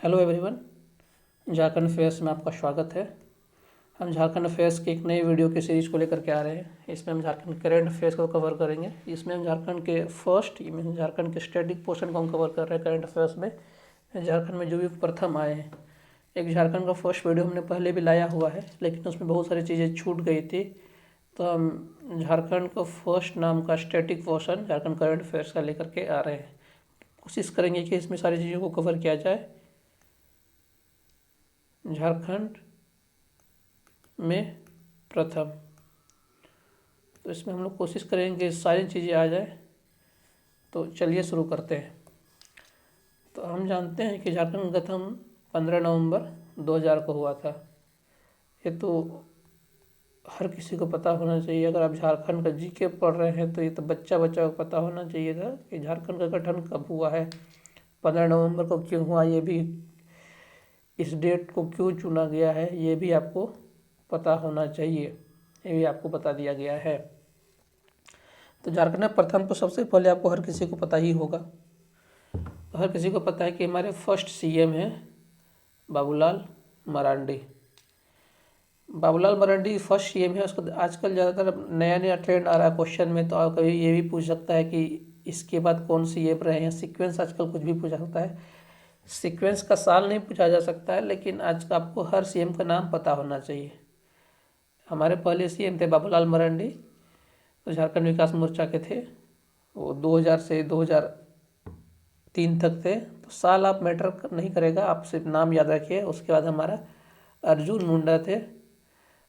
Hello everyone, Jharkhand affairs में आपका स्वागत है। हम झारखंड अफेयर्स की एक नई वीडियो की सीरीज को लेकर के आ रहे हैं। इसमें हम झारखंड करंट अफेयर्स को कवर करेंगे। इसमें हम झारखंड के झारखंड के स्टैटिक पोर्शन को हम कवर कर रहे हैं। करंट अफेयर्स में झारखंड में जो भी प्रथम आए हैं, एक झारखंड का फर्स्ट वीडियो हमने पहले भी लाया हुआ है, लेकिन उसमें बहुत सारी चीज़ें छूट गई थी। तो हम झारखंड का फर्स्ट नाम का static portion Jharkhand current affairs का लेकर के आ रहे हैं। कोशिश करेंगे कि इसमें सारी चीज़ों को कवर किया जाए। झारखंड में प्रथम, तो इसमें हम लोग कोशिश करेंगे सारी चीज़ें आ जाए। तो चलिए शुरू करते हैं। तो हम जानते हैं कि झारखंड गठन 15 नवंबर 2000 को हुआ था। ये तो हर किसी को पता होना चाहिए। अगर आप झारखंड का जीके पढ़ रहे हैं तो ये तो बच्चा को पता होना चाहिए था कि झारखंड का गठन कब हुआ है, 15 नवंबर को क्यों हुआ, ये भी इस डेट को क्यों चुना गया है, ये भी आपको पता होना चाहिए। ये भी आपको बता दिया गया है। तो झारखंड में प्रथम तो सबसे पहले आपको हर किसी को पता ही होगा। तो हर किसी को पता है कि हमारे फर्स्ट सीएम हैं बाबूलाल मरांडी। बाबूलाल मरांडी फर्स्ट सीएम है। उसको आजकल ज़्यादातर नया नया ट्रेंड आ रहा है क्वेश्चन में, तो आप कभी ये भी पूछ सकता है कि इसके बाद कौन सीएम रहे हैं। सीक्वेंस आजकल कुछ भी पूछा सकता है। सीक्वेंस का साल नहीं पूछा जा सकता है, लेकिन आज का आपको हर सीएम का नाम पता होना चाहिए। हमारे पहले सीएम थे बाबूलाल मरांडी, तो झारखंड विकास मोर्चा के थे। वो 2000 से 2003 तक थे। तो साल आप मैटर नहीं करेगा, आप सिर्फ नाम याद रखिए। उसके बाद हमारा अर्जुन मुंडा थे।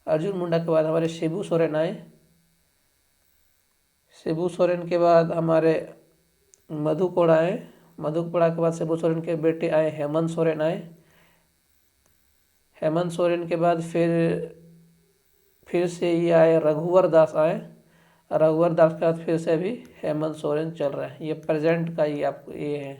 अर्जुन मुंडा के बाद हमारे शिबू सोरेन आए। शिबू सोरेन के बाद हमारे मधु कोड़ा आए। मधु कोड़ा के बाद शिबू सोरेन के बेटे आए हेमंत सोरेन आए। हेमंत सोरेन के बाद फिर से ये आए रघुवर दास आए। रघुवर दास के बाद फिर से अभी हेमंत सोरेन चल रहा है। ये प्रेजेंट का ही आपको ये है।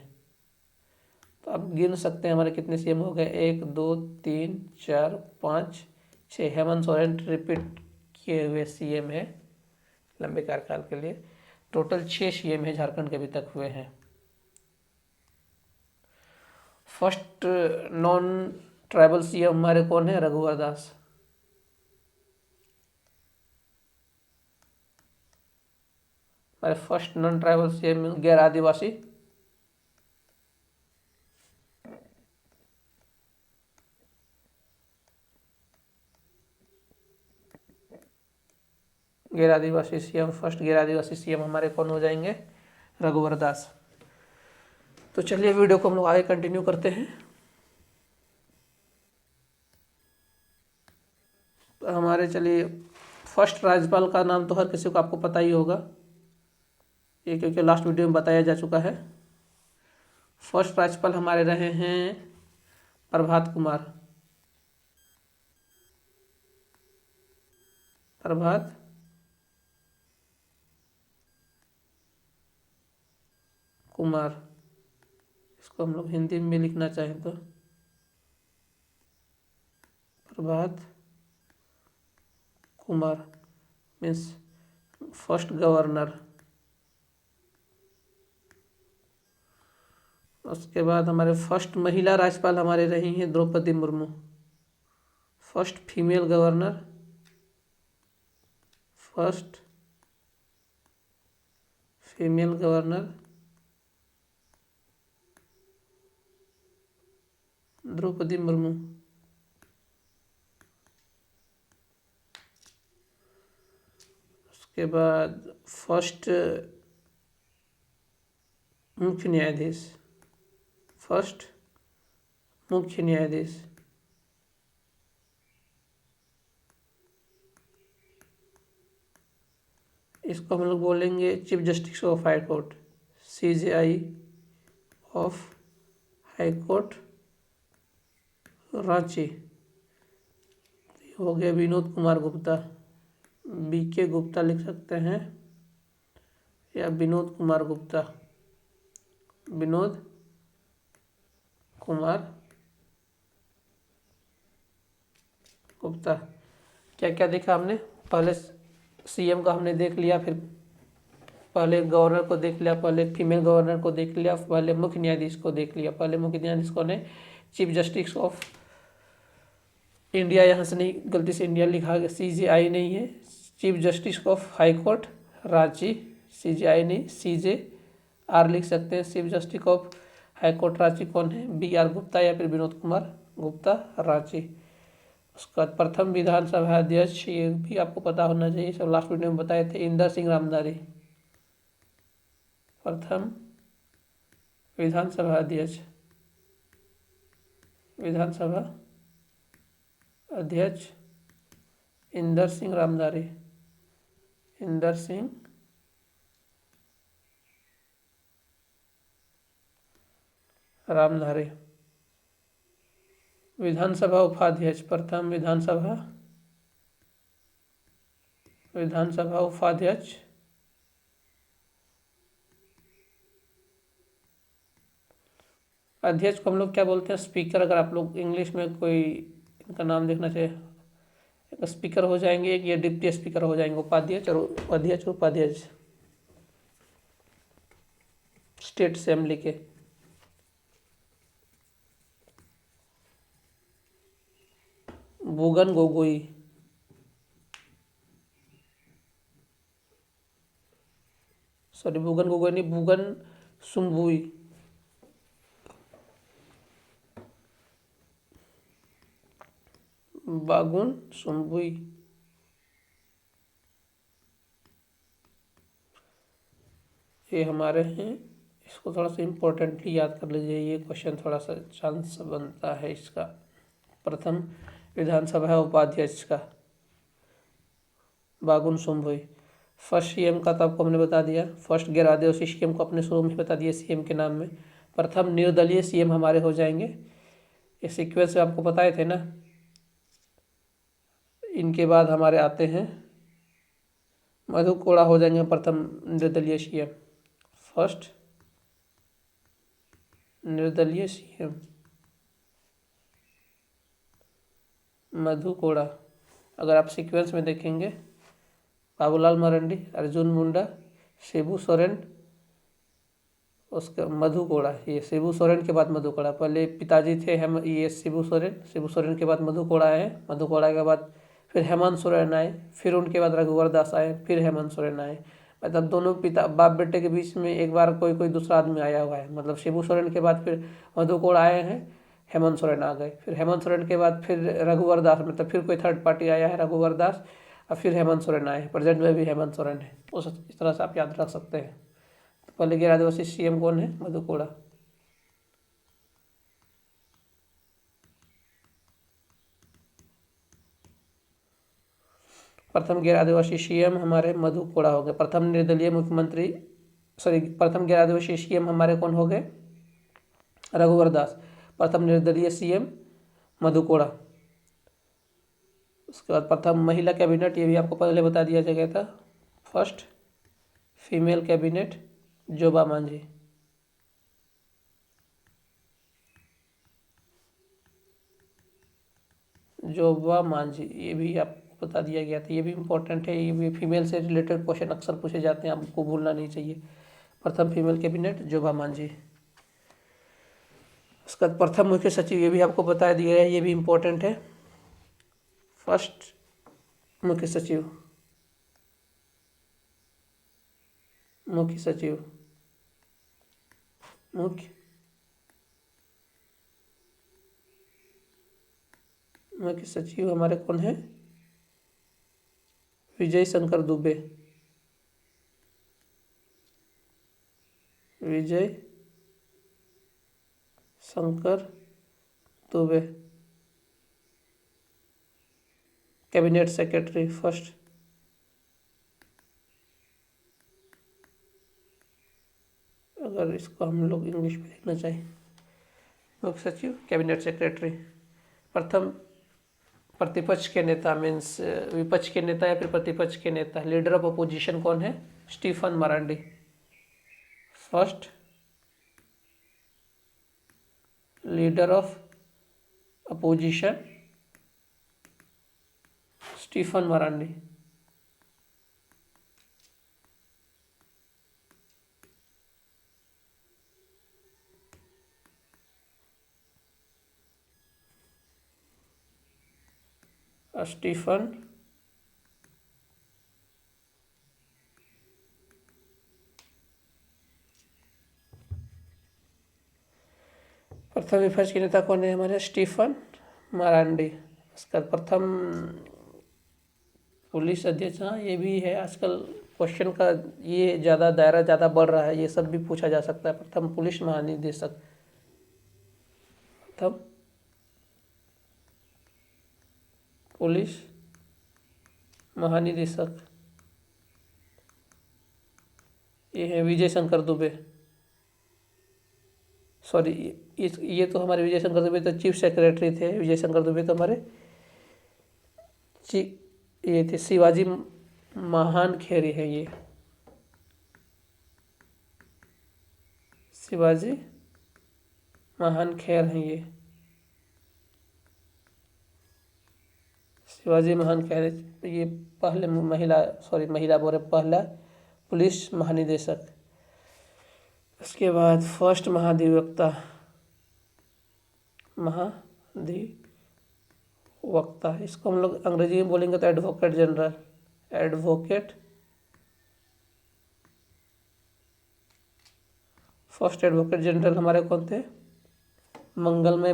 तो आप गिन सकते हैं हमारे कितने सीएम हो गए, 1 2 3 4 5 6। हेमंत सोरेन रिपीट किए हुए सीएम है लंबे कार्यकाल के लिए। टोटल 6 सीएम है झारखंड के अभी तक हुए हैं। फर्स्ट नॉन ट्राइबल सीएम हमारे कौन है? रघुवर दास। हमारे फर्स्ट नॉन ट्राइबल सीएम गैर आदिवासी। गैर आदिवासी सीएम, फर्स्ट गैर आदिवासी सीएम हमारे कौन हो जाएंगे? रघुवर दास। तो चलिए वीडियो को हम लोग आगे कंटिन्यू करते हैं। तो हमारे चलिए फर्स्ट राज्यपाल का नाम तो हर किसी को आपको पता ही होगा, ये क्योंकि लास्ट वीडियो में बताया जा चुका है। फर्स्ट राज्यपाल हमारे रहे हैं प्रभात कुमार। प्रभात कुमार, इसको हम लोग हिंदी में लिखना चाहें तो Prabhat Kumar means first governor. उसके बाद हमारे फर्स्ट महिला राज्यपाल हमारे रही हैं Draupadi Murmu. First female governor, first female governor Draupadi Murmu. उसके बाद फर्स्ट मुख्य न्यायाधीश, फर्स्ट मुख्य न्यायाधीश इसको हम लोग बोलेंगे chief justice of high court, CJI of high court Ranchi. हो गया विनोद कुमार गुप्ता, BK गुप्ता लिख सकते हैं या विनोद कुमार गुप्ता। विनोद कुमार गुप्ता। क्या क्या देखा हमने? पहले सीएम का हमने देख लिया, फिर पहले गवर्नर को देख लिया, पहले फीमेल गवर्नर को देख लिया, पहले मुख्य न्यायाधीश को देख लिया। पहले मुख्य न्यायाधीश कौन है? चीफ जस्टिस ऑफ इंडिया, यहाँ से नहीं, गलती से इंडिया लिखा गया, CJI नहीं है, chief justice of high court Ranchi, CJI नहीं, CJR लिख सकते हैं। Chief justice of high court Ranchi कौन है? BR गुप्ता या फिर विनोद कुमार गुप्ता, रांची। उसके बाद प्रथम विधानसभा अध्यक्ष, ये भी आपको पता होना चाहिए, सब लास्ट वीडियो में बताए थे, इंदर सिंह रामदारी। प्रथम विधानसभा अध्यक्ष, विधानसभा अध्यक्ष इंदर सिंह रामदारी, इंदर सिंह रामधारी। विधानसभा उपाध्यक्ष, प्रथम विधानसभा उपाध्यक्ष अध्यक्ष को हम लोग क्या बोलते हैं? स्पीकर। अगर आप लोग इंग्लिश में कोई इनका नाम देखना चाहिए, एक स्पीकर हो जाएंगे, एक ये डिप्टी स्पीकर हो जाएंगे, उपाध्यक्ष और अध्यक्ष, उपाध्यक्ष स्टेट असेंबली के। बुगन गोगोई, सॉरी बुगन गोगोई नहीं, बुगन सुम्बुई, बागुन सुम्बुई। ये हमारे हैं, इसको थोड़ा सा इम्पोर्टेंटली याद कर लीजिए, ये क्वेश्चन थोड़ा सा चांस बनता है इसका। प्रथम विधानसभा उपाध्यक्ष का बागुन सुम्बुई। फर्स्ट CM का तो आपको हमने बता दिया, फर्स्ट गैर आदिवासी CM को अपने शुरू में बता दिया CM के नाम में। प्रथम निर्दलीय CM हमारे हो जाएंगे, ये सीक्वेंस आपको बताए थे ना। इनके बाद हमारे आते हैं मधु कोड़ा हो जाएंगे प्रथम निर्दलीय CM, फर्स्ट निर्दलीय CM मधु कोड़ा। अगर आप सीक्वेंस में देखेंगे, बाबूलाल मरांडी, अर्जुन मुंडा, शिबू सोरेन, उसका मधु कोड़ा। ये शिबू सोरेन के बाद मधु कोड़ा, पहले पिताजी थे हम, ये शिबू सोरेन के बाद मधु कोड़ा आए, मधु कोड़ा के बाद फिर हेमंत सोरेन आए, फिर उनके बाद रघुवर दास आए, फिर हेमंत सोरेन आए। मतलब दोनों पिता बाप बेटे के बीच में एक बार कोई कोई दूसरा आदमी आया हुआ है। मतलब शिबू सोरेन के बाद फिर मधु कोड़ा आए हैं, हेमंत सोरेन आ गए, फिर हेमंत सोरेन के बाद फिर रघुवर दास, मतलब फिर कोई थर्ड पार्टी आया है, रघुवर दास, और फिर हेमंत सोरेन आए, प्रेजेंट में भी हेमंत सोरेन है। उस इस तरह से आप याद रख सकते हैं। तो पहले गैर आदिवासी CM कौन है? मधु कोड़ा। प्रथम गैर आदिवासी CM हमारे मधु कोड़ा हो गए। प्रथम निर्दलीय मुख्यमंत्री, सॉरी, प्रथम गैर आदिवासी CM हमारे कौन हो गए? रघुवर दास। प्रथम निर्दलीय CM मधु कोड़ा। उसके बाद प्रथम महिला कैबिनेट, ये भी आपको पहले बता दिया गया था, first female cabinet Joba Manjhi. Joba Manjhi, ये भी आपको बता दिया गया था, ये भी इम्पोर्टेंट है, ये भी फीमेल से रिलेटेड क्वेश्चन अक्सर पूछे जाते हैं, आपको भूलना नहीं चाहिए। प्रथम फीमेल कैबिनेट जोबा मांझी। उसका प्रथम मुख्य सचिव, ये भी आपको बता दिया है, ये भी इम्पोर्टेंट है, फर्स्ट मुख्य सचिव, मुख्य सचिव, मुख्य सचिव हमारे कौन है? Vijay Shankar Dubey, Vijay Shankar Dubey. Cabinet secretary first, अगर इसको हम लोग इंग्लिश में देखना चाहें, मुख्य सचिव, कैबिनेट सेक्रेटरी। प्रथम प्रतिपक्ष के नेता, मीन्स विपक्ष के नेता या फिर प्रतिपक्ष के नेता, लीडर ऑफ अपोजिशन कौन है? Stephen Marandi, first leader of opposition Stephen Marandi. Stephen प्रथम विपक्ष के नेता कौन है हमारे? स्टीफन मरांडी। इसका प्रथम पुलिस अध्यक्ष, हाँ ये भी है। आजकल क्वेश्चन का ये ज़्यादा दायरा ज़्यादा बढ़ रहा है, ये सब भी पूछा जा सकता है। प्रथम पुलिस महानिदेशक, प्रथम पुलिस महानिदेशक ये है विजय शंकर दुबे। सॉरी, ये तो हमारे विजय शंकर दुबे तो चीफ सेक्रेटरी थे। विजय शंकर दुबे तो हमारे ये थे। शिवाजी महान खेरी है ये, शिवाजी महान खेर हैं ये, शिवाजी महान खेर। ये पहले महिला बोल रहे, पहला पुलिस महानिदेशक। उसके बाद फर्स्ट महाधिवक्ता, इसको हम लोग अंग्रेजी में बोलेंगे तो advocate general. First advocate general हमारे कौन थे? मंगलमय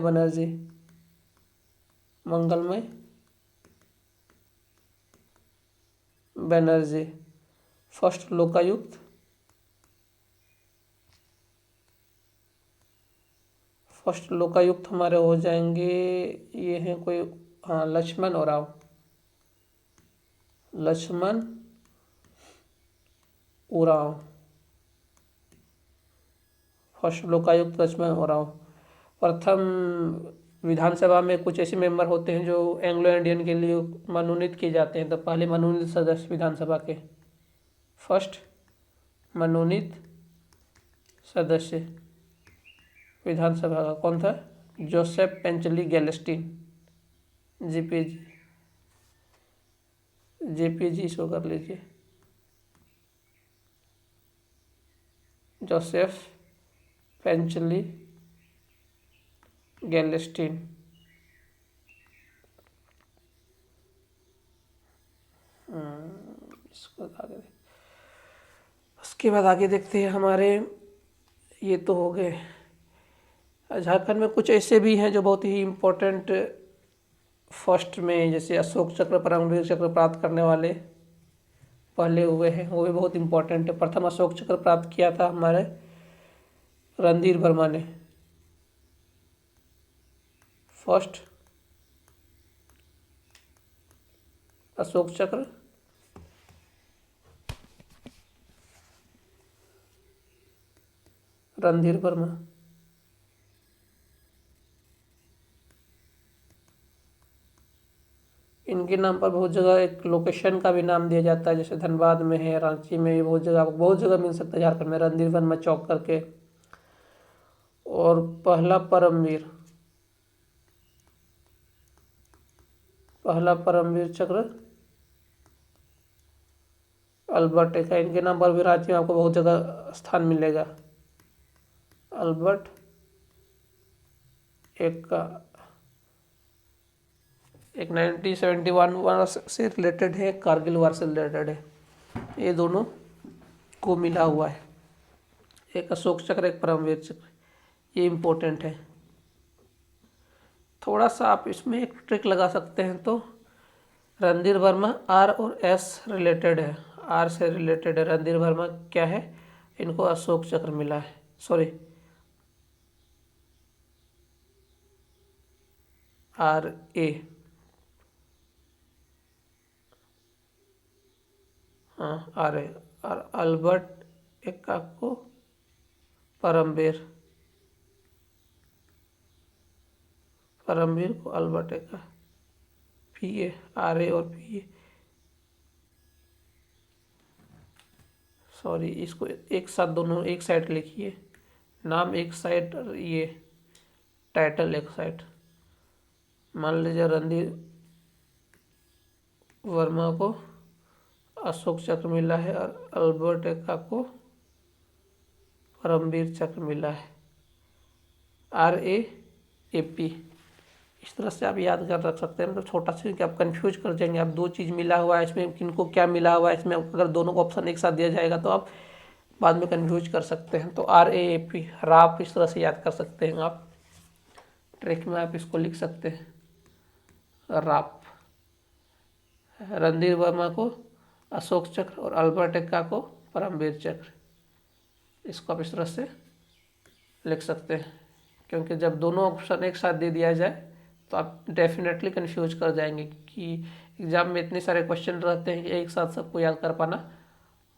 बनर्जी। फर्स्ट लोकायुक्त हमारे हो जाएंगे, ये हैं कोई, हाँ, लक्ष्मण उरांव। फर्स्ट लोकायुक्त लक्ष्मण उरांव। प्रथम विधानसभा में कुछ ऐसे मेंबर होते हैं जो एंग्लो इंडियन के लिए मनोनीत किए जाते हैं, तो पहले मनोनीत सदस्य विधानसभा के, फर्स्ट मनोनीत सदस्य विधानसभा का कौन था? जोसेफ पेंचली गैलेस्टीन, जेपीजी इसको कर लीजिए, जोसेफ पेंचली गैलेस्टीन। इसको आगे उसके बाद आगे देखते हैं हमारे, ये तो हो गए। झारखंड में कुछ ऐसे भी हैं जो बहुत ही इम्पोर्टेंट फर्स्ट में, जैसे अशोक चक्र, परमवीर चक्र प्राप्त करने वाले पहले हुए हैं, वो भी बहुत इम्पोर्टेंट है। प्रथम अशोक चक्र प्राप्त किया था हमारे रणधीर वर्मा ने। फर्स्ट अशोक चक्र रणधीर वर्मा। इनके नाम पर बहुत जगह एक लोकेशन का भी नाम दिया जाता है, जैसे धनबाद में है, रांची में, बहुत जगह मिल सकता है झारखंड में, रणधीर वर्मा चौक करके। और पहला परमवीर चक्र अल्बर्ट एक है। इनके नाम पर भी रांची में आपको बहुत जगह स्थान मिलेगा। अल्बर्ट एक का एक 1971 से रिलेटेड है, कारगिल वार से रिलेटेड है, ये दोनों को मिला हुआ है। एक अशोक चक्र, एक परमवीर चक्र, ये इम्पोर्टेंट है। थोड़ा सा आप इसमें एक ट्रिक लगा सकते हैं, तो रणधीर वर्मा आर और एस रिलेटेड है, आर से रिलेटेड है। रणधीर वर्मा क्या है? इनको अशोक चक्र मिला है, सॉरी आर ए, हाँ आर ए। और अल्बर्ट एक्का को परमवीर को Albert Ekka, P A, R A और पी ए, सॉरी इसको एक साथ दोनों एक साइड लिखिए, नाम एक साइड और ये टाइटल एक साइड। मान लीजिए रणधीर वर्मा को अशोक चक्र मिला है और अल्बर्ट एक्का को परमवीर चक्र मिला है, आर ए ए पी। इस तरह से आप याद कर रख सकते हैं, मतलब छोटा सा कि आप कंफ्यूज कर जाएंगे। आप दो चीज़ मिला हुआ है, इसमें किनको क्या मिला हुआ है, इसमें अगर दोनों को ऑप्शन एक साथ दिया जाएगा तो आप बाद में कंफ्यूज कर सकते हैं। तो RAAP, राप, इस तरह से याद कर सकते हैं आप। ट्रिक में आप इसको लिख सकते हैं, राप। रणधीर वर्मा को अशोक चक्र और अल्बर्ट एक्का को परमवीर चक्र, इसको आप इस तरह से लिख सकते हैं। क्योंकि जब दोनों ऑप्शन एक साथ दे दिया जाए तो आप डेफिनेटली कंफ्यूज कर जाएंगे कि एग्जाम में इतने सारे क्वेश्चन रहते हैं कि एक साथ सबको याद कर पाना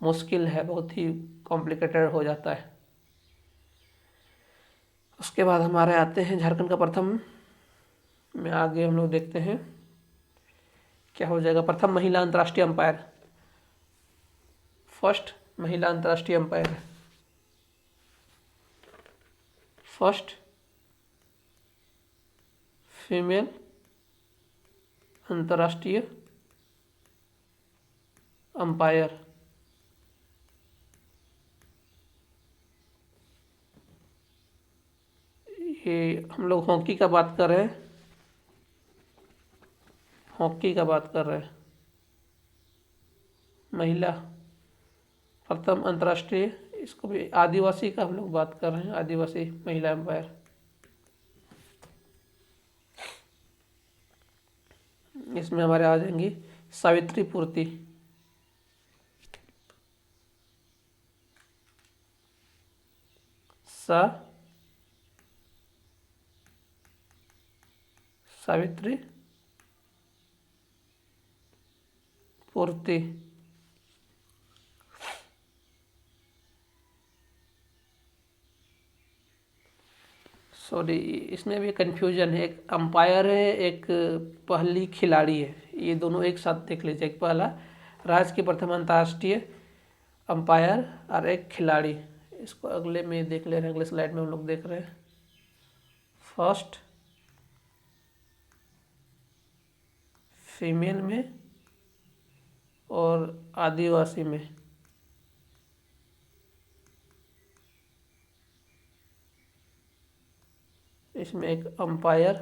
मुश्किल है, बहुत ही कॉम्प्लिकेटेड हो जाता है। उसके बाद हमारे आते हैं झारखंड का प्रथम में, आगे हम लोग देखते हैं क्या हो जाएगा। प्रथम महिला अंतर्राष्ट्रीय अंपायर, फर्स्ट महिला अंतर्राष्ट्रीय अंपायर, फर्स्ट फीमेल अंतर्राष्ट्रीय अंपायर। ये हम लोग हॉकी का बात कर रहे हैं, हॉकी का बात कर रहे हैं। महिला प्रथम अंतर्राष्ट्रीय, इसको भी आदिवासी का हम लोग बात कर रहे हैं, आदिवासी महिला अंपायर। इसमें हमारे आ जाएंगी सावित्री पूर्ति, सावित्री पूर्ति। सॉरी, इसमें भी कंफ्यूजन है, एक अंपायर है, एक पहली खिलाड़ी है, ये दोनों एक साथ देख लीजिए। एक पहला राज्य के प्रथम अंतर्राष्ट्रीय अंपायर और एक खिलाड़ी। इसको अगले में देख ले रहे हैं, अगले स्लाइड में हम लोग देख रहे हैं। फर्स्ट फीमेल में और आदिवासी में। इसमें एक अंपायर,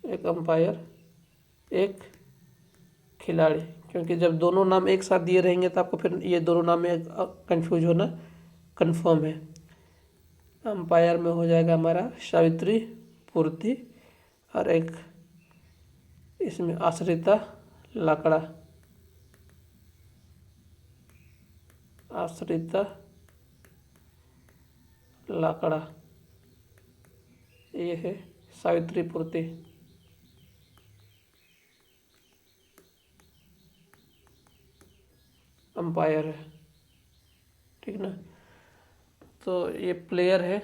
एक अंपायर, एक खिलाड़ी। क्योंकि जब दोनों नाम एक साथ दिए रहेंगे तो आपको फिर ये दोनों नाम में कंफ्यूज होना कंफर्म है। अंपायर में हो जाएगा हमारा सावित्री पूर्ति और एक इसमें आश्रिता लाकड़ा, आश्रिता लाकड़ा, ये है सावित्री पूर्ति। अंपायर है, ठीक ना। तो ये प्लेयर है,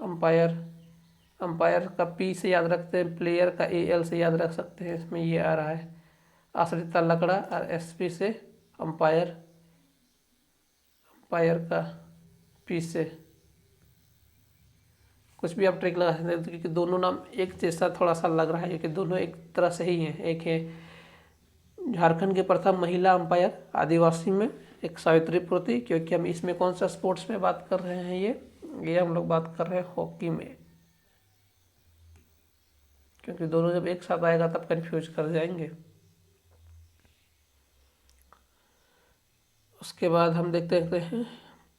अंपायर। अंपायर का पी से याद रखते हैं, प्लेयर का AL से याद रख सकते हैं, इसमें ये आ रहा है। आश्रिता लकड़ा और SP से अंपायर, अंपायर का P से। कुछ भी आप ट्रिक लगा सकते हैं क्योंकि दोनों नाम एक जैसा थोड़ा सा लग रहा है, क्योंकि दोनों एक तरह से ही हैं। एक है झारखंड के प्रथम महिला अंपायर आदिवासी में, एक सावित्री पूर्ति, क्योंकि हम इसमें कौन सा स्पोर्ट्स में बात कर रहे हैं, ये हम लोग बात कर रहे हैं हॉकी में। क्योंकि दोनों जब एक साथ आएगा तब कंफ्यूज कर जाएंगे। उसके बाद हम देखते हैं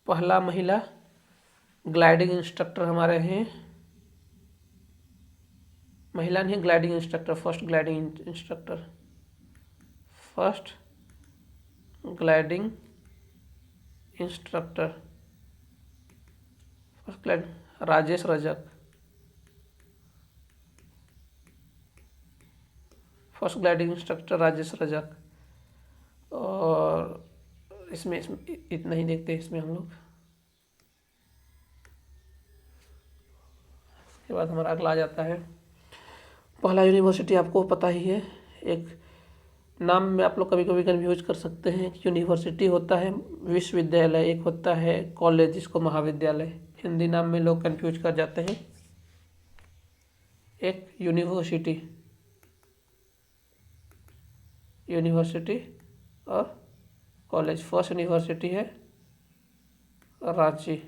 पहला महिला ग्लाइडिंग इंस्ट्रक्टर हमारे हैं, महिला नहीं gliding instructor, first gliding instructor, first gliding instructor, first gliding Rajesh Rajak, first gliding instructor Rajesh Rajak. और इसमें इतना ही देखते हैं इसमें हम लोग। उसके बाद हमारा अगला आ जाता है पहला यूनिवर्सिटी, आपको पता ही है, एक नाम में आप लोग कभी कभी कन्फ्यूज कर सकते हैं कि यूनिवर्सिटी होता है विश्वविद्यालय, एक होता है कॉलेज जिसको महाविद्यालय। हिंदी नाम में लोग कन्फ्यूज कर जाते हैं। एक यूनिवर्सिटी और कॉलेज। फर्स्ट यूनिवर्सिटी है रांची,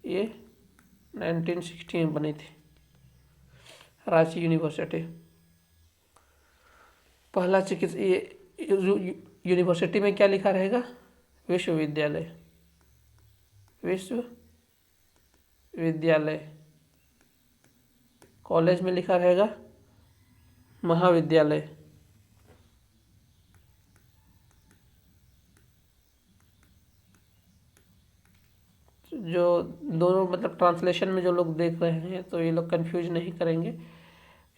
ये 1960 में बनी थी, रांची यूनिवर्सिटी। पहला चिकित्सा, ये यूनिवर्सिटी में क्या लिखा रहेगा? विश्वविद्यालय, विश्वविद्यालय। कॉलेज में लिखा रहेगा महाविद्यालय। जो दोनों मतलब ट्रांसलेशन में जो लोग देख रहे हैं तो ये लोग कंफ्यूज नहीं करेंगे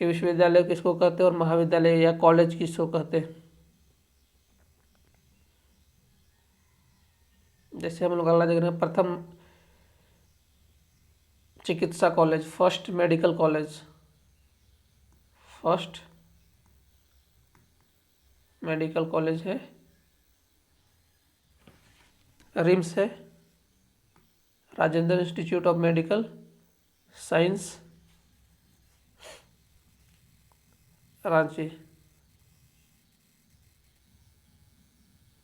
कि विश्वविद्यालय किसको कहते हैं और महाविद्यालय या कॉलेज किसको कहते हैं। जैसे हम लोग अगला देख रहे हैं, प्रथम चिकित्सा college, first medical college, first medical college है रिम्स है, Rajendra institute of medical science Ranchi.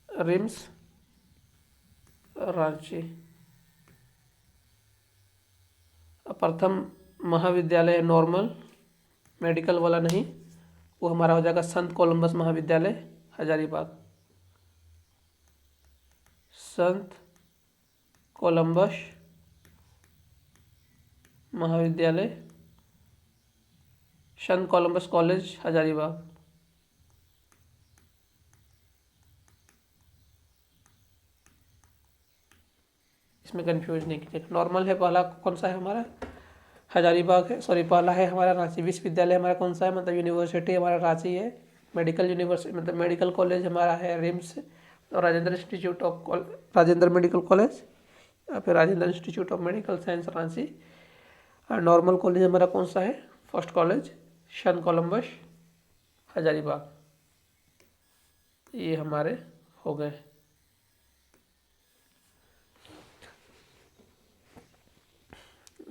RIMS Ranchi. प्रथम महाविद्यालय नॉर्मल, मेडिकल वाला नहीं, वो हमारा हो जाएगा संत कोलंबस महाविद्यालय हजारीबाग। संत कोलंबस महाविद्यालय, संत कोलंबस कॉलेज हजारीबाग। इसमें कंफ्यूज नहीं कीजिएगा। नॉर्मल है पहला, कौन सा है हमारा? हजारीबाग है, सॉरी पहला है हमारा रांची। विश्वविद्यालय हमारा कौन सा है, मतलब यूनिवर्सिटी हमारा रांची है। मेडिकल यूनिवर्सिटी मतलब मेडिकल कॉलेज हमारा है रिम्स और Rajendra institute of Rajendra medical college या फिर Rajendra institute of medical science Ranchi. और नॉर्मल कॉलेज हमारा कौन सा है? फर्स्ट कॉलेज संत कोलंबस हजारीबाग। ये हमारे हो गए।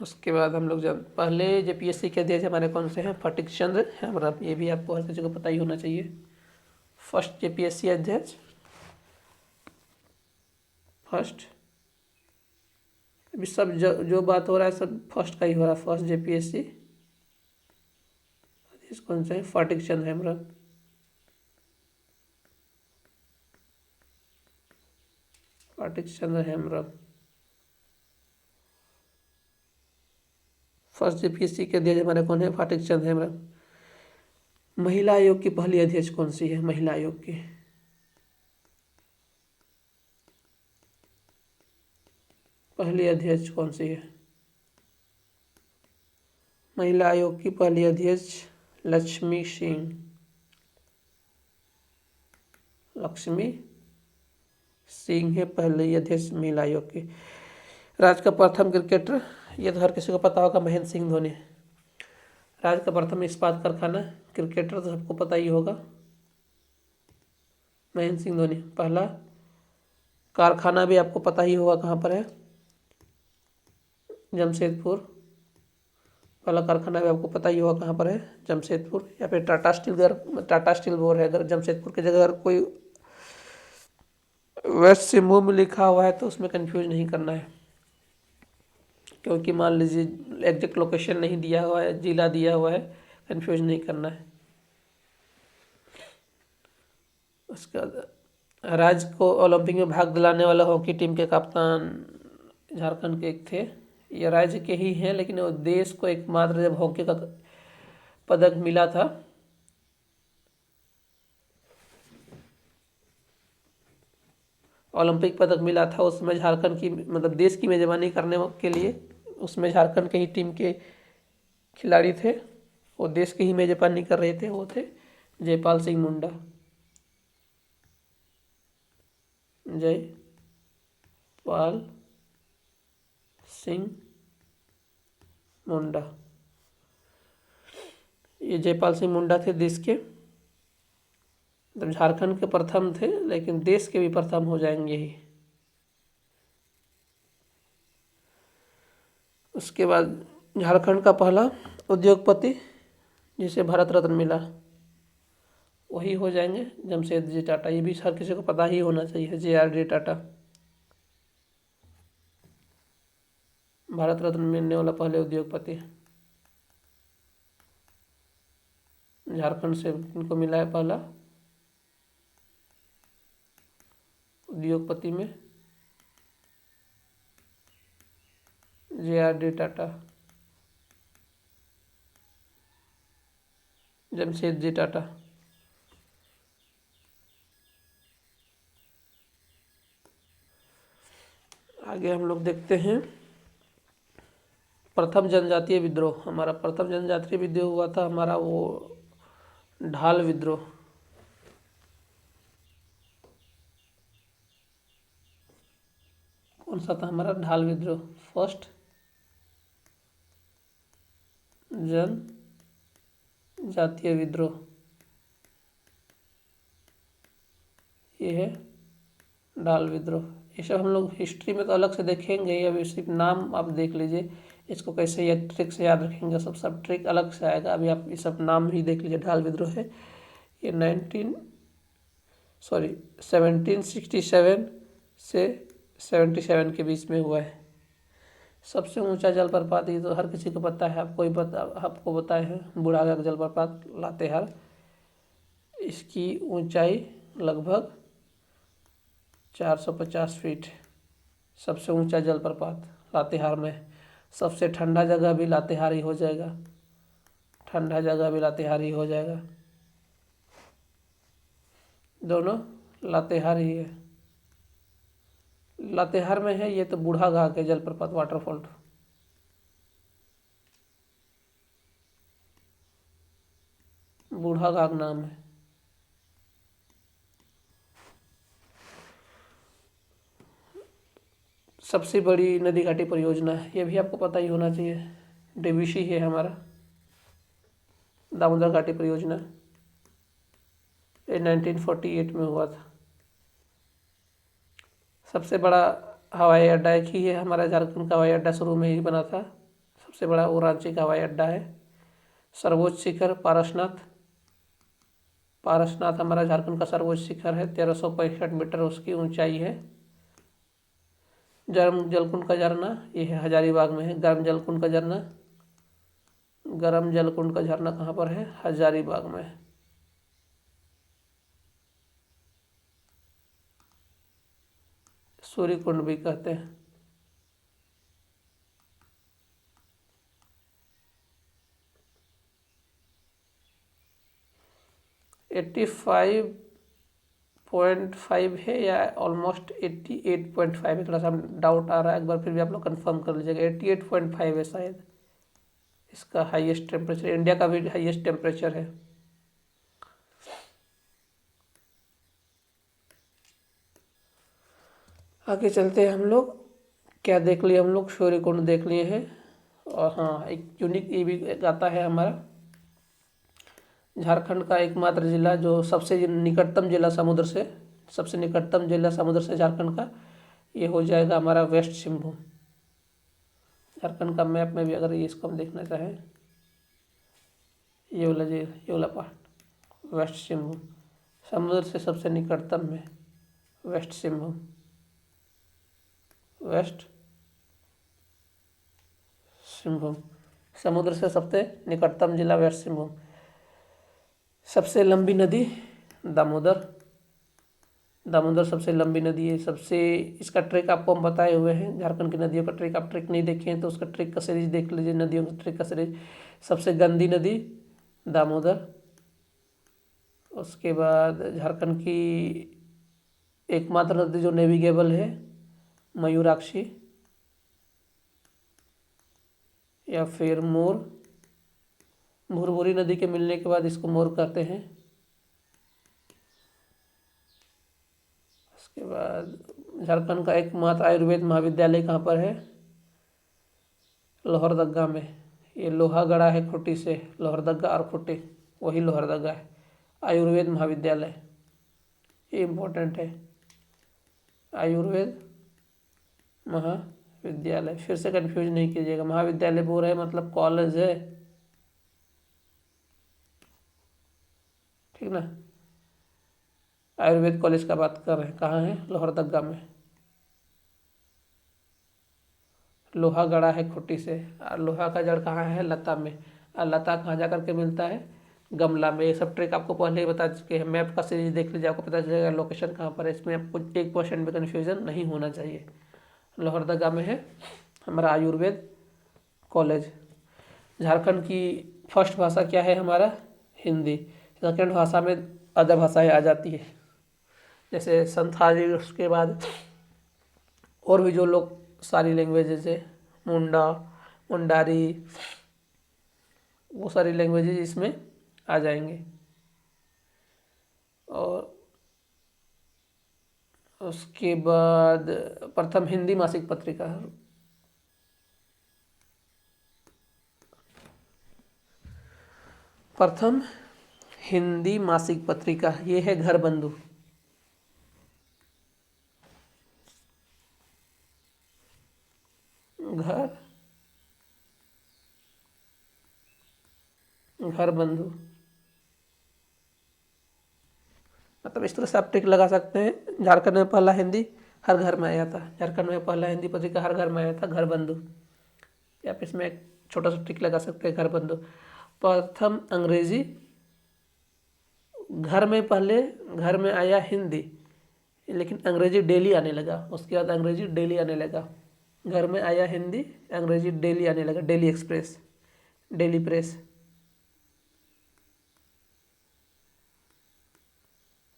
उसके बाद हम लोग जब पहले जेपीएससी के अध्यक्ष हमारे कौन से हैं? फटिक चंद्र हेम्ब्रम। ये भी आपको हर किसी को पता ही होना चाहिए। फर्स्ट जेपीएससी अध्यक्ष, फर्स्ट, अभी सब जो बात हो रहा है सब फर्स्ट का ही हो रहा है। फर्स्ट जेपीएससी अध्यक्ष कौन से हैं? फटिक चंद्र हेम्ब्रम। फटिक चंद्र हेम्ब्रम फर्स्ट जेपीएससी के अध्यक्ष हमारे कौन है? फटिक चंद्र हेम्ब्रम। महिला आयोग की पहली अध्यक्ष कौन सी है? महिला आयोग की पहली अध्यक्ष कौन सी है? महिला आयोग की पहली अध्यक्ष लक्ष्मी सिंह। लक्ष्मी सिंह है पहली अध्यक्ष महिला आयोग की। राज्य का प्रथम क्रिकेटर, ये तो हर किसी को पता होगा, महेंद्र सिंह धोनी। राज्य का प्रथम इस्पात कारखाना, क्रिकेटर तो सबको पता ही होगा, महेंद्र सिंह धोनी। पहला कारखाना भी आपको पता ही होगा कहाँ पर है? जमशेदपुर। पहला कारखाना भी आपको पता ही होगा कहाँ पर है? जमशेदपुर। या फिर टाटा स्टील बोर्ड है। अगर जमशेदपुर की जगह अगर कोई वेस्ट सिंहभूम में लिखा हुआ है तो उसमें कंफ्यूज नहीं करना है, क्योंकि मान लीजिए एग्जैक्ट लोकेशन नहीं दिया हुआ है, जिला दिया हुआ है, कंफ्यूज नहीं करना है। उसके बाद राज्य को ओलंपिक में भाग दिलाने वाला हॉकी टीम के कप्तान झारखंड के एक थे। ये राज्य के ही हैं, लेकिन वो देश को एकमात्र जब हॉकी का पदक मिला था ओलंपिक पदक मिला था, उसमें झारखंड की मतलब देश की मेजबानी करने के लिए उसमें झारखंड के ही टीम के खिलाड़ी थे। वो देश की ही मेजबानी कर रहे थे, वो थे जयपाल सिंह मुंडा। जयपाल सिंह मुंडा, ये जयपाल सिंह मुंडा थे देश के मतलब झारखंड के प्रथम थे, लेकिन देश के भी प्रथम हो जाएंगे ही। उसके बाद झारखंड का पहला उद्योगपति जिसे भारत रत्न मिला वही हो जाएंगे जमशेदजी टाटा। ये भी हर किसी को पता ही होना चाहिए, JRD टाटा। भारत रत्न मिलने वाला पहले उद्योगपति झारखंड से इनको मिला है पहला उद्योगपति में JRD टाटा, जमशेदजी टाटा। आगे हम लोग देखते हैं प्रथम जनजातीय विद्रोह। हमारा प्रथम जनजातीय विद्रोह हुआ था हमारा वो ढाल विद्रोह। कौन सा था हमारा? ढाल विद्रोह। फर्स्ट जनजातीय विद्रोह ये है ढाल विद्रोह। ये सब हम लोग हिस्ट्री में तो अलग से देखेंगे, अभी सिर्फ नाम आप देख लीजिए, इसको कैसे या ट्रिक से याद रखेंगे, सब ट्रिक अलग से आएगा। अभी आप ये सब नाम ही देख लीजिए। ढाल विद्रोह है ये 1767 से 77 के बीच में हुआ है। सबसे ऊंचा जलप्रपात ये तो हर किसी को पता है, आपको बताए हैं बुढ़ाघाघ जलप्रपात लातेहार। इसकी ऊंचाई लगभग 450 फीट। सबसे ऊंचा जलप्रपात लातेहार में। सबसे ठंडा जगह भी लातेहार ही हो जाएगा, ठंडा जगह भी लातेहार ही हो जाएगा। दोनों लातेहार ही है। लातेहार में है ये तो बूढ़ाघाघ के जलप्रपात वाटरफॉल। बूढ़ाघाघ नाम है। सबसे बड़ी नदी घाटी परियोजना है, ये भी आपको पता ही होना चाहिए, DVC है हमारा दामोदर घाटी परियोजना। ये 1948 में हुआ था। सबसे बड़ा हवाई अड्डा एक ही है हमारा झारखंड का हवाई अड्डा शुरू में ही बना था। सबसे बड़ा वो रांची का हवाई अड्डा है। सर्वोच्च शिखर पारसनाथ हमारा झारखंड का सर्वोच्च शिखर है, 1365 मीटर उसकी ऊंचाई है। गर्म जलकुंड का झरना ये है हजारीबाग में है। गर्म जलकुंड का झरना कहाँ पर है? हजारीबाग में। सूर्य कुंड भी कहते हैं। एट्टी 5.5 है या ऑलमोस्ट 88.5 थोड़ा सा डाउट आ रहा है, एक बार फिर भी आप लोग कंफर्म कर लीजिएगा। 88.5 है शायद इसका हाईएस्ट टेम्परेचर, इंडिया का भी हाईएस्ट टेम्परेचर है। आगे चलते हैं हम लोग। क्या देख लिए हम लोग? सूर्य कुंड देख लिए हैं। और हाँ, एक यूनिक ये भी आता है हमारा झारखंड का एकमात्र जिला जो सबसे निकटतम जिला समुद्र से, सबसे निकटतम जिला समुद्र से झारखंड का, ये हो जाएगा हमारा वेस्ट सिंहभूम। झारखंड का मैप में भी अगर ये इसको हम देखना चाहें, ये वाला पार्ट वेस्ट सिंहभूम, समुद्र से सबसे निकटतम में वेस्ट सिंहभूम। वेस्ट सिंहभूम समुद्र से सबसे निकटतम जिला वेस्ट सिंहभूम। सबसे लंबी नदी दामोदर सबसे लंबी नदी है। सबसे इसका ट्रिक आपको हम बताए हुए हैं, झारखंड की नदियों का ट्रिक। आप ट्रिक नहीं देखे हैं तो उसका ट्रिक का सीरीज देख लीजिए, नदियों का ट्रिक का सीरीज। सबसे गंदी नदी दामोदर। उसके बाद झारखंड की एकमात्र नदी जो नेविगेबल है मयूराक्षी या फिर मोर। भुरभुरी नदी के मिलने के बाद इसको मोर कहते हैं। उसके बाद झारखंड का एकमात्र आयुर्वेद महाविद्यालय कहाँ पर है? लोहरदगा में। ये लोहा गड़ा है खुट्टी से, लोहरदगा और खुट्टी वही लोहरदगा है। आयुर्वेद महाविद्यालय ये इम्पोर्टेंट है। आयुर्वेद महाविद्यालय, फिर से कंफ्यूज नहीं कीजिएगा, महाविद्यालय बोल रहे हैं मतलब कॉलेज है, ठीक ना। आयुर्वेद कॉलेज का बात कर रहे हैं, कहाँ है, लोहरदगा में। लोहा गड़ा है खुट्टी से, और लोहा का जड़ कहाँ है, लता में, और लता कहाँ जा करके मिलता है, गमला में। ये सब ट्रिक आपको पहले ही बता चुके हैं, मैप का सीरीज देख लीजिए, आपको पता चलेगा लोकेशन कहाँ पर है। इसमें आपको 1% भी कन्फ्यूजन नहीं होना चाहिए। लोहरदगा में है हमारा आयुर्वेद कॉलेज। झारखंड की फर्स्ट भाषा क्या है हमारा, हिंदी। सेकंड भाषा में अदर भाषाएं आ जाती है, जैसे संथाली, उसके बाद और भी जो लोग सारी लैंग्वेजेज है, मुंडा, मुंडारी, वो सारी लैंग्वेजेज इसमें आ जाएंगे। और उसके बाद प्रथम हिंदी मासिक पत्रिका, प्रथम हिंदी मासिक पत्रिका ये है घर बंधु। घर बंधु मतलब इस तरह से आप टिक लगा सकते हैं। झारखंड में पहला हिंदी हर घर में आया था, झारखंड में पहला हिंदी पत्रिका हर घर में आया था, घर बंधु। आप इसमें एक छोटा सा टिक लगा सकते हैं, घर बंधु। प्रथम अंग्रेजी, घर में पहले घर में आया हिंदी, लेकिन अंग्रेजी डेली आने लगा, उसके बाद अंग्रेजी डेली आने लगा। घर में आया हिंदी, अंग्रेजी डेली आने लगा, डेली एक्सप्रेस, डेली प्रेस।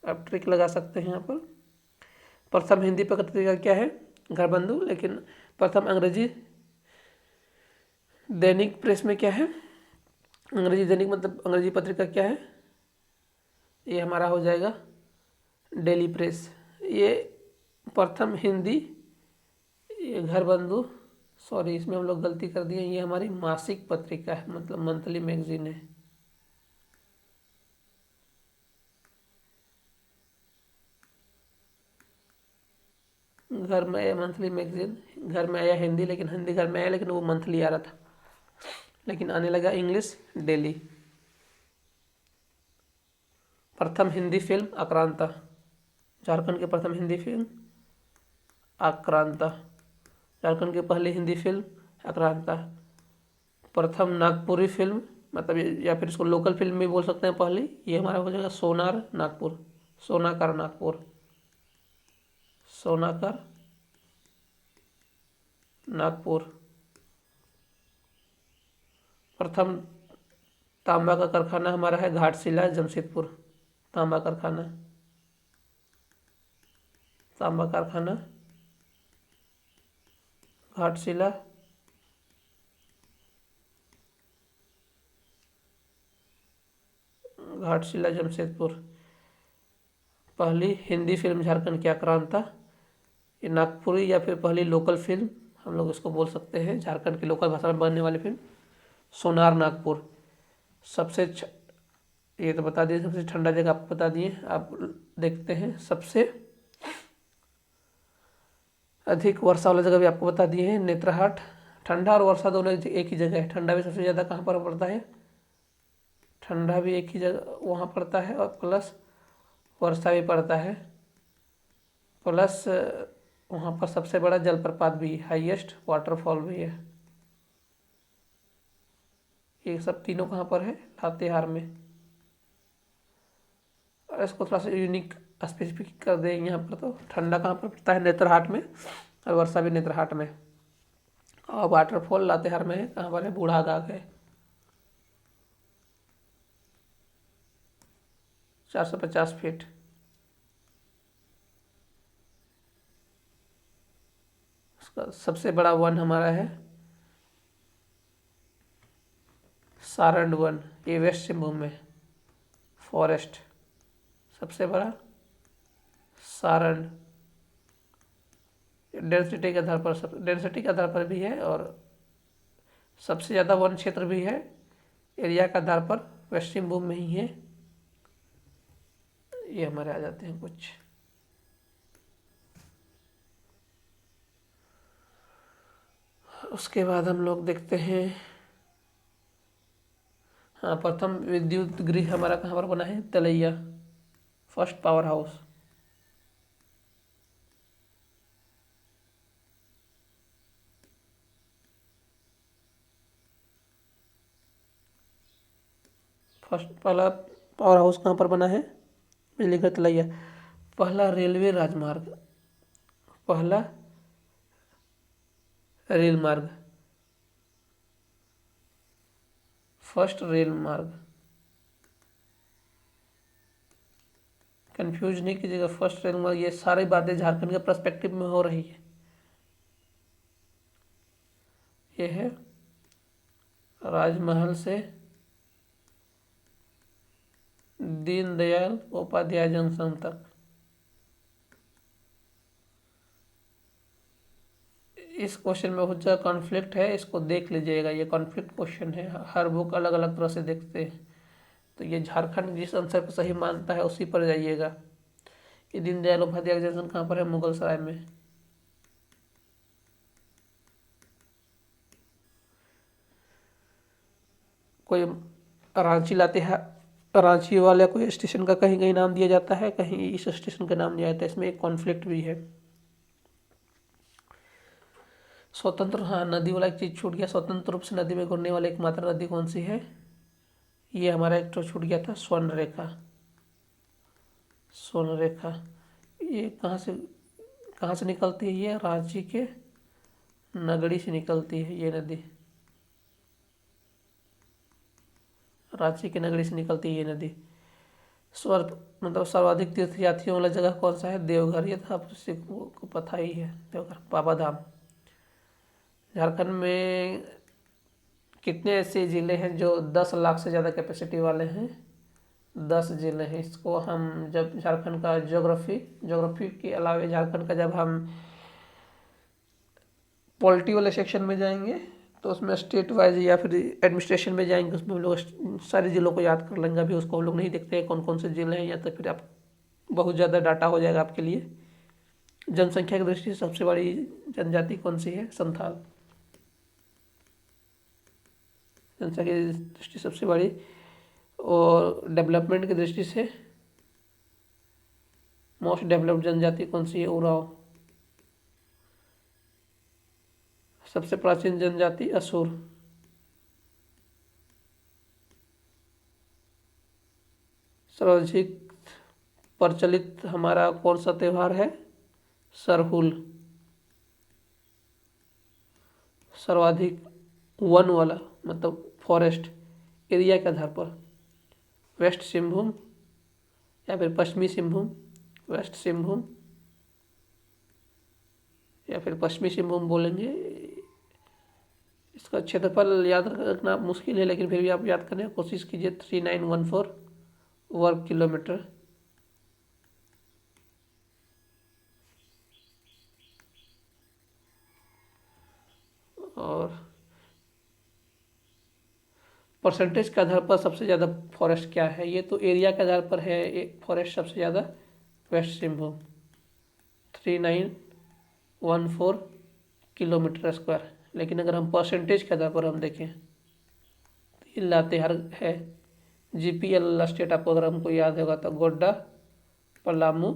आप ट्रिक लगा सकते हैं यहाँ पर। प्रथम हिंदी पत्रिका क्या है, घर बंधु, लेकिन प्रथम अंग्रेजी दैनिक प्रेस में क्या है, अंग्रेजी दैनिक मतलब अंग्रेजी पत्रिका क्या है, ये हमारा हो जाएगा डेली प्रेस। ये प्रथम हिंदी, ये घर बंधु, सॉरी इसमें हम लोग गलती कर दिए, ये हमारी मासिक पत्रिका है, मतलब मंथली मैगजीन है। घर में आया मंथली मैगजीन, घर में आया हिंदी, लेकिन हिंदी घर में आया, लेकिन वो मंथली आ रहा था, लेकिन आने लगा इंग्लिश डेली। प्रथम हिंदी फिल्म आक्रांता, झारखंड की प्रथम हिंदी फिल्म आक्रांता, झारखंड की पहली हिंदी फिल्म आक्रांता। प्रथम नागपुरी फिल्म, मतलब या फिर इसको लोकल फिल्म भी बोल सकते हैं पहली, ये हमारा हो जाएगा सोनार नागपुर, सोनाकर नागपुर, सोनाकर नागपुर। प्रथम तांबा का कारखाना हमारा है घाटशिला जमशेदपुर, तांबा कारखाना, तांबा कारखाना घाटशिला घाटशिला जमशेदपुर। पहली हिंदी फिल्म झारखंड की आक्रांता, ये नागपुरी या फिर पहली लोकल फिल्म हम लोग इसको बोल सकते हैं, झारखंड की लोकल भाषा में बनने वाली फिल्म सोनार नागपुर। सबसे ये तो बता दिए, सबसे ठंडा जगह आपको बता दिए। आप देखते हैं सबसे अधिक वर्षा वाला जगह भी आपको बता दिए हैं, नेत्रहाट। ठंडा और वर्षा दोनों एक ही जगह है, ठंडा भी सबसे ज़्यादा कहाँ पर पड़ता है, ठंडा भी एक ही जगह वहाँ पड़ता है, और प्लस वर्षा भी पड़ता है, प्लस वहाँ पर सबसे बड़ा जलप्रपात भी, हाईएस्ट वाटरफॉल भी है। ये सब तीनों कहाँ पर है, लातेहार में। और इसको थोड़ा सा यूनिक स्पेसिफिक कर दें यहाँ पर, तो ठंडा कहाँ पर पड़ता है, नेत्रहाट में, और वर्षा भी नेत्रहाट में, और वाटरफॉल लातेहार में है, कहाँ पर है, बूढ़ाघाट है, 450 फीट। उसका सबसे बड़ा वन हमारा है सारंड वन, ये वेस्ट सिंहभूम में, फॉरेस्ट सबसे बड़ा सारंड। डेंसिटी के आधार पर, डेंसिटी के आधार पर भी है, और सबसे ज़्यादा वन क्षेत्र भी है, एरिया के आधार पर वेस्ट सिंहभूम में ही है। ये हमारे आ जाते हैं कुछ उसके बाद हम लोग देखते हैं, हाँ, प्रथम विद्युत गृह हमारा कहाँ पर बना है? तलैया, फर्स्ट पावर हाउस। फर्स्ट पहला पावर हाउस कहाँ पर बना है? बिजली घर तलैया। पहला रेलवे राजमार्ग, पहला रेल मार्ग, फर्स्ट रेल मार्ग, कंफ्यूज नहीं कीजिएगा, फर्स्ट रेल मार्ग। ये सारी बातें झारखंड के पर्सपेक्टिव में हो रही है। ये है राजमहल से दीनदयाल उपाध्याय जंक्शन तक। इस क्वेश्चन में बहुत ज़्यादा कॉन्फ्लिक्ट है, इसको देख लीजिएगा। ये कॉन्फ्लिक्ट क्वेश्चन है, हर बुक अलग अलग तरह से देखते हैं। तो ये झारखंड जिस आंसर को सही मानता है उसी पर जाइएगा। ये दीनदयाल उपाध्याय जंक्शन कहाँ पर है? मुगल सराय में। कोई रांची रांची वाले कोई स्टेशन का कहीं कहीं नाम दिया जाता है, कहीं इस स्टेशन का नाम दिया जाता है। इसमें एक कॉन्फ्लिक्ट भी है। स्वतंत्र, हाँ, नदी वाला एक चीज़ छूट गया। स्वतंत्र रूप से नदी में घूमने वाली एकमात्र नदी कौन सी है? ये हमारा एक तो छूट गया था, स्वर्णरेखा। स्वर्णरेखा ये कहाँ से निकलती है? ये रांची के नगड़ी से निकलती है। ये नदी रांची के नगरी से निकलती है। ये नदी मतलब सर्वाधिक तीर्थयात्रियों वाला जगह कौन सा है? देवघर। ये तो आप को पता ही है, देवघर, बाबा धाम। झारखंड में कितने ऐसे ज़िले हैं जो 10 लाख से ज़्यादा कैपेसिटी वाले हैं? 10 ज़िले हैं। इसको हम जब झारखंड का ज्योग्राफी के अलावा झारखंड का जब हम पॉलिटी वाले सेक्शन में जाएंगे तो उसमें स्टेट वाइज या फिर एडमिनिस्ट्रेशन में जाएंगे, उसमें हम लोग सारे ज़िलों को याद कर लेंगे। अभी उसको हम लोग नहीं देखते हैं कौन कौन से ज़िले हैं, या तो फिर आप बहुत ज़्यादा डाटा हो जाएगा आपके लिए। जनसंख्या की दृष्टि से सबसे बड़ी जनजाति कौन सी है? संथाल। जनसंख्या की दृष्टि से सबसे बड़ी। और डेवलपमेंट की दृष्टि से मोस्ट डेवलप्ड जनजाति कौन सी है? उरांव। सबसे प्राचीन जनजाति असुर। सर्वाधिक प्रचलित हमारा कौन सा त्यौहार है? सरहुल। सर्वाधिक वन वाला मतलब फॉरेस्ट एरिया के आधार पर वेस्ट सिंहभूम या फिर पश्चिमी सिंहभूम, वेस्ट सिंहभूम या फिर पश्चिमी सिंहभूम बोलेंगे। इसका क्षेत्रफल याद रखना मुश्किल है, लेकिन फिर भी आप याद करने की कोशिश कीजिए। 3914 वर्ग किलोमीटर। और परसेंटेज के आधार पर सबसे ज़्यादा फॉरेस्ट क्या है? ये तो एरिया के आधार पर है। फॉरेस्ट सबसे ज़्यादा वेस्ट सिंहभूम 3914 किलोमीटर स्क्वायर। लेकिन अगर हम परसेंटेज के आधार पर हम देखें तो ये लातेहार है। GPL स्टेट आपको अगर हमको याद होगा तो गोड्डा, पलामू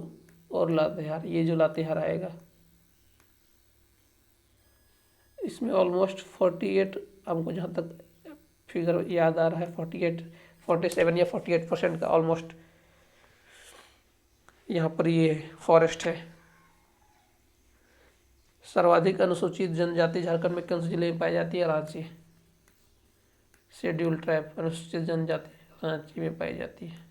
और लातेहार। ये जो लातेहार आएगा इसमें ऑलमोस्ट 48, हमको जहाँ तक फिगर याद आ रहा है 47 या 48% का ऑलमोस्ट यहाँ पर ये फॉरेस्ट है। सर्वाधिक अनुसूचित जनजाति झारखंड में कौन से जिले में पाई जाती है? रांची। शेड्यूल ट्राइब अनुसूचित जनजाति रांची में पाई जाती है।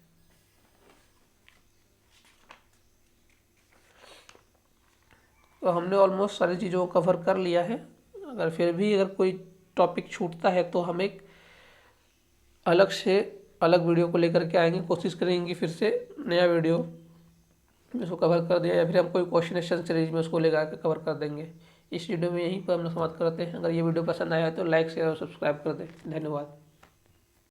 तो हमने ऑलमोस्ट सारी चीज़ों को कवर कर लिया है। अगर फिर भी अगर कोई टॉपिक छूटता है तो हम एक अलग वीडियो को लेकर के आएंगे। कोशिश करेंगे फिर से नया वीडियो इसको कवर कर दिया, या फिर हम कोई क्वेश्चन एंड सीरीज में उसको लेकर के कवर कर देंगे। इस वीडियो में यहीं पर हम समाप्त करते हैं। अगर ये वीडियो पसंद आया तो लाइक शेयर और सब्सक्राइब कर दें। धन्यवाद।